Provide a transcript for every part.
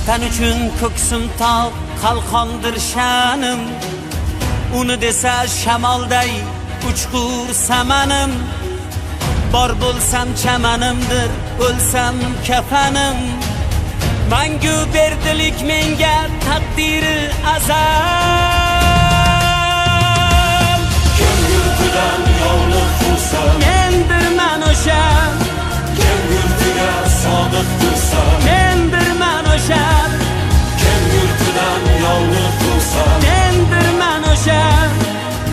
Vatan uchun ko'ksim tog' qalqondir sha'nim, uni desa shamolday uchqur samanim. Bor bo'lsam chamanimdir, o'lsam kafanim. Mangu berdilik menga taqdiri azal. Kim yurtidan yovliq qilsa, Mendirman o'sha. kim yurtiga sodiq tursa, Mendirman o'sha. kim yurtidan yovliq qilsa, Mendirman o'sha.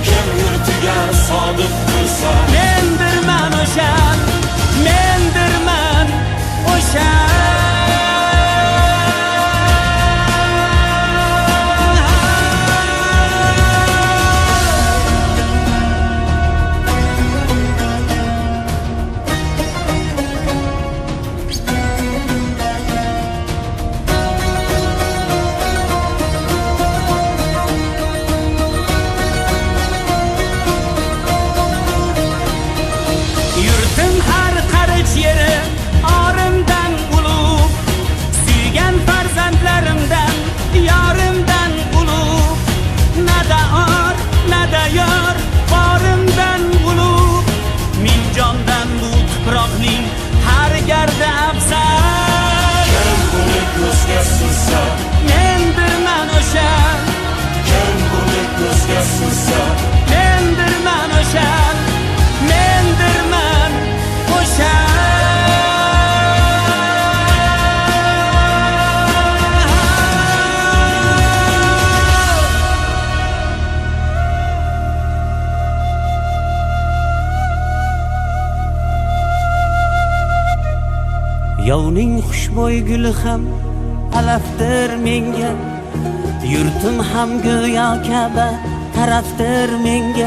kim yurtiga sodiq tursa, Mendirman o'sha. Mendirman o'sha. Yurtim har qarich yeri orimdan ulug', suygan farzandlarimdan yorimdan ulug'. Nada or, nada yor, borimdan ulug'. Min jondan bu tuproqning har gardi afzal. kim buni ko'zga sursa, Mendirman o'sha. kim buni ko'zga sursa, Mendirman o'sha. Mendirman o'sha. Yovning xushbo'y guli ham alafdir menga, yurtim ham go'yo Ka'ba tarafdir menga.